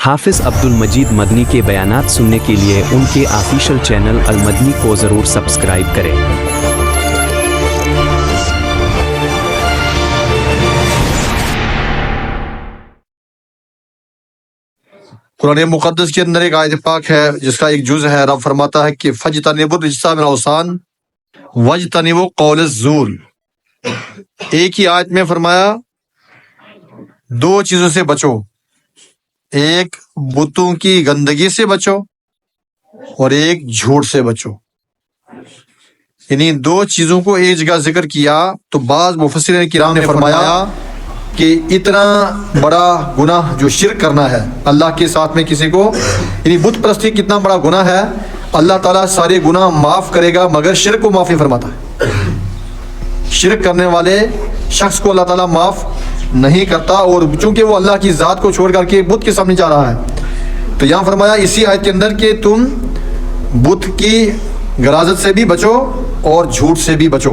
حافظ عبد المجید مدنی کے بیانات سننے کے لیے ان کے آفیشیل چینل المدنی کو ضرور سبسکرائب کریں۔ قرآن مقدس کے اندر ایک آیت پاک ہے جس کا ایک جز ہے، رب فرماتا ہے کہ فَاجْتَنِبُوا الرِّجْسَ مِنَ الْأَوْثَانِ وَاجْتَنِبُوا قَوْلَ الزُّورِ۔ ایک ہی آیت میں فرمایا دو چیزوں سے بچو، ایک بتوں کی گندگی سے بچو اور ایک جھوٹ سے بچو۔ یعنی دو چیزوں کو ایک جگہ ذکر کیا تو بعض مفسرین کرام نے فرمایا کہ اتنا بڑا گناہ جو شرک کرنا ہے اللہ کے ساتھ میں کسی کو، یعنی بت پرستی کتنا بڑا گناہ ہے، اللہ تعالیٰ سارے گناہ معاف کرے گا مگر شرک کو معاف نہیں فرماتا ہے۔ شرک کرنے والے شخص کو اللہ تعالیٰ معاف نہیں کرتا، اور چونکہ وہ اللہ کی ذات کو چھوڑ کر کے بت کے سامنے جا رہا ہے، تو یہاں فرمایا اسی آیت کے اندر کہ تم بت کی غراضت سے بھی بچو اور جھوٹ سے بھی بچو۔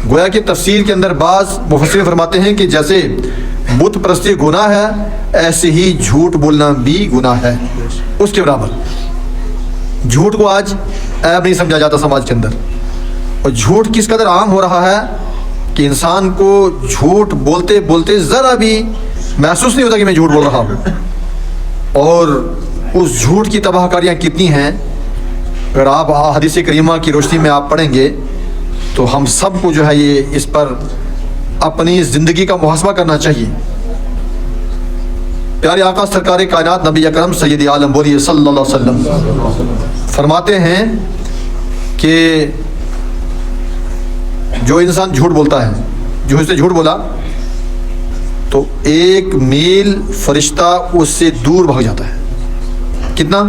گویا کہ تفسیر کے اندر بعض مفسرین فرماتے ہیں کہ جیسے بت پرستی گناہ ہے ایسے ہی جھوٹ بولنا بھی گناہ ہے، اس کے برابر۔ جھوٹ کو آج عیب نہیں سمجھا جاتا سماج کے اندر، اور جھوٹ کس قدر عام ہو رہا ہے کہ انسان کو جھوٹ بولتے بولتے ذرا بھی محسوس نہیں ہوتا کہ میں جھوٹ بول رہا ہوں، اور اس جھوٹ کی تباہ کاریاں کتنی ہیں۔ اگر آپ حدیث کریمہ کی روشنی میں آپ پڑھیں گے تو ہم سب کو جو ہے یہ اس پر اپنی زندگی کا محاسبہ کرنا چاہیے۔ پیارے آقا سرکار کائنات نبی اکرم سید عالم بولیے صلی اللہ علیہ وسلم فرماتے ہیں کہ جو انسان جھوٹ بولتا ہے، جو اس سے جھوٹ بولا تو 1 میل فرشتہ اس سے دور بھاگ جاتا ہے۔ کتنا؟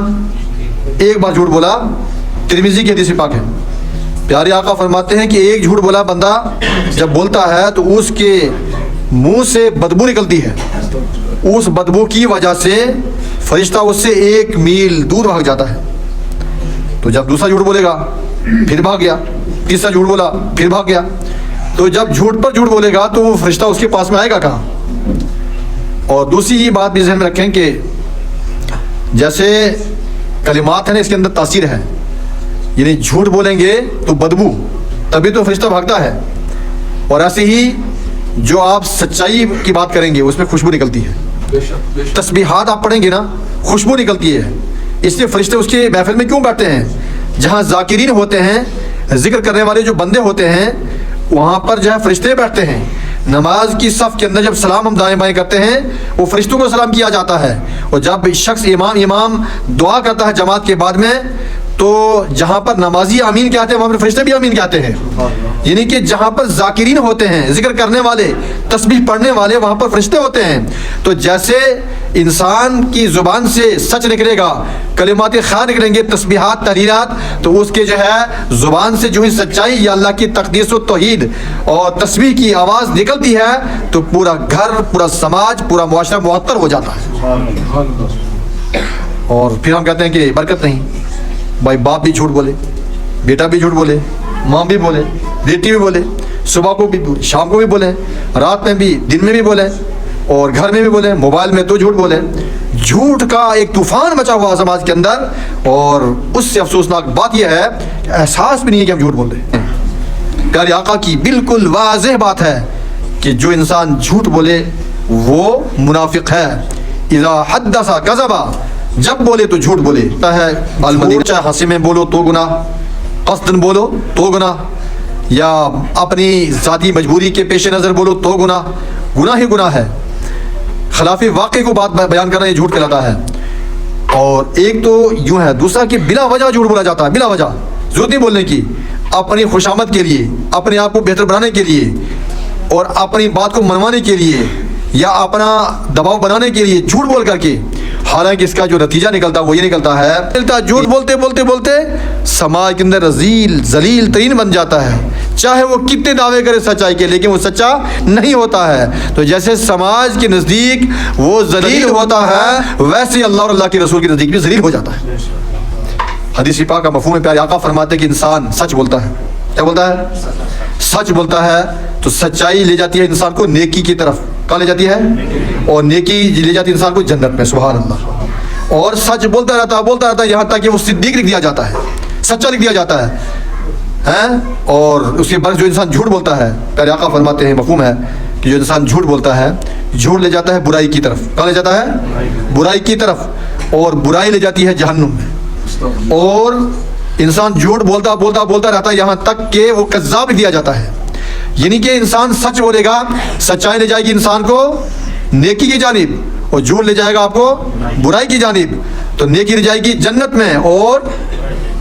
ایک بار جھوٹ بولا، ترمذی کی حدیث پاک ہے، پیارے آقا فرماتے ہیں کہ ایک جھوٹ بولا بندہ جب بولتا ہے تو اس کے منہ سے بدبو نکلتی ہے، اس بدبو کی وجہ سے فرشتہ اس سے 1 میل دور بھاگ جاتا ہے۔ تو جب دوسرا جھوٹ بولے گا پھر بھاگ گیا، تیسرا جھوٹ بولا پھر بھاگ گیا، تو جب جھوٹ پر جھوٹ بولے گا تو وہ فرشتہ اس کے پاس میں آئے گا کہاں؟ اور دوسری یہ بات بھی ذہن میں رکھیں کہ جیسے کلمات ہیں نا، اس کے اندر تاثیر ہے، یعنی جھوٹ بولیں گے تو بدبو، تبھی تو فرشتہ بھاگتا ہے، اور ایسے ہی جو آپ سچائی کی بات کریں گے اس میں خوشبو نکلتی ہے۔ تسبیحات آپ پڑھیں گے نا، خوشبو نکلتی ہے، اس لیے فرشتے اس کے محفل میں کیوں بیٹھتے ہیں؟ جہاں ذاکرین ہوتے ہیں، ذکر کرنے والے جو بندے ہوتے ہیں، وہاں پر جو ہے فرشتے بیٹھتے ہیں۔ نماز کی صف کے اندر جب سلام ہم دائیں بائیں کرتے ہیں وہ فرشتوں کو سلام کیا جاتا ہے، اور جب شخص امام دعا کرتا ہے جماعت کے بعد میں تو جہاں پر نمازی آمین کہتے ہیں وہاں پر فرشتے بھی آمین کہتے ہیں۔ یعنی کہ جہاں پر ذاکرین ہوتے ہیں، ذکر کرنے والے، تسبیح پڑھنے والے، وہاں پر فرشتے ہوتے ہیں۔ تو جیسے انسان کی زبان سے سچ نکلے گا، کلمات خیر نکلیں گے، تسبیحات، تحریرات، تو اس کے جو ہے زبان سے جو ہی سچائی یا اللہ کی تقدیس و توحید اور تسبیح کی آواز نکلتی ہے تو پورا گھر، پورا سماج، پورا معاشرہ معطر ہو جاتا ہے۔ اور پھر ہم کہتے ہیں کہ برکت نہیں، بھائی باپ بھی جھوٹ بولے، بیٹا بھی جھوٹ بولے، ماں بھی بولے، بیٹی بھی بولے، صبح کو بھی بولے، شام کو بھی بولے، رات میں بھی، دن میں بھی بولے، اور گھر میں بھی بولے، موبائل میں تو جھوٹ بولے۔ جھوٹ کا ایک طوفان مچا ہوا سماج کے اندر، اور اس سے افسوسناک بات یہ ہے کہ احساس بھی نہیں ہے کہ ہم جھوٹ بول رہے ہیں۔ پیارے آقا کی بالکل واضح بات ہے کہ جو انسان جھوٹ بولے وہ منافق ہے۔ اذا حدث کذب، جب بولے تو جھوٹ بولے ہے۔ المدینہ چاہے ہنسی میں بولو تو گناہ، قصدن بولو تو گناہ، یا اپنی ذاتی مجبوری کے پیش نظر بولو تو گناہ، گناہ ہی گناہ ہے۔ خلاف واقع کو بات بیان کرنا یہ جھوٹ کہلاتا ہے۔ اور ایک تو یوں ہے، دوسرا کہ بلا وجہ جھوٹ بولا جاتا ہے، بلا وجہ، ضرورت نہیں بولنے کی، اپنی خوشامد کے لیے، اپنے آپ کو بہتر بنانے کے لیے، اور اپنی بات کو منوانے کے لیے، یا اپنا دباؤ بنانے کے لیے جھوٹ بول کر کے، حالانکہ اس کا جو نتیجہ نکلتا وہ یہ نکلتا ہے، جھوٹ بولتے بولتے بولتے سماج کے اندر رذیل ذلیل ترین بن جاتا ہے، چاہے وہ کتنے دعوے کرے سچائی کے، لیکن وہ سچا نہیں ہوتا ہے۔ تو جیسے سماج کے نزدیک وہ ذلیل ہوتا ہے، ویسے اللہ اور اللہ کے رسول کے نزدیک بھی ذلیل ہو جاتا ہے۔ حدیث پاک کا مفہوم ہے، پیارے آقا فرماتے ہیں کہ انسان سچ بولتا ہے، کیا بولتا ہے؟ سچ بولتا ہے تو سچائی لے جاتی ہے انسان کو نیکی کی طرف، کہاں لے جاتی ہے؟ اور نیکی لے جاتی ہے انسان کو جنت میں. سبحان اللہ. اور سچ بولتا رہتا ہے یہاں تک کہ وہ صدیق لکھ دیا جاتا ہے, سچا لکھ دیا جاتا ہے. اور اس کے بعد جو انسان جھوٹ بولتا ہے, پیارے آقا فرماتے ہیں مفہوم ہے کہ جو انسان جھوٹ بولتا ہے, جھوٹ لے جاتا ہے برائی کی طرف. کہاں لے جاتا ہے؟ برائی کی طرف. اور برائی لے جاتی ہے جہنم میں. اور انسان جھوٹ بولتا رہتا ہے یہاں تک کہ وہ کذاب دیا جاتا ہے. یعنی کہ انسان سچ بولے گا, سچائی لے جائے گی انسان کو نیکی کی جانب, اور جھوٹ لے جائے گا آپ کو برائی کی جانب. تو نیکی لے جائے گی جنت میں اور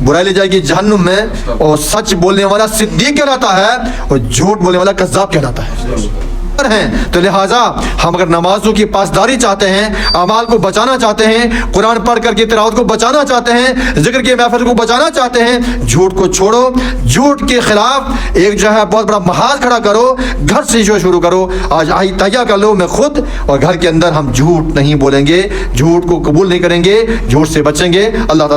برائی لے جائے گی جہنم میں. اور سچ بولنے والا صدیق کہلاتا ہے اور جھوٹ بولنے والا کذاب کہلاتا ہے. ہیں تو لہٰذا ہم اگر نمازوں کی پاسداری چاہتے ہیں, اعمال کو بچانا چاہتے ہیں, قرآن پڑھ کر کے تلاوت کو بچانا چاہتے ہیں, ذکر کے محفل کو بچانا چاہتے ہیں, جھوٹ کو چھوڑو. جھوٹ کے خلاف ایک جو ہے بہت بڑا محاذ کھڑا کرو, گھر سے جو شروع کرو. آج تہیہ کر لو میں خود اور گھر کے اندر ہم جھوٹ نہیں بولیں گے, جھوٹ کو قبول نہیں کریں گے, جھوٹ سے بچیں گے. اللہ تعالیٰ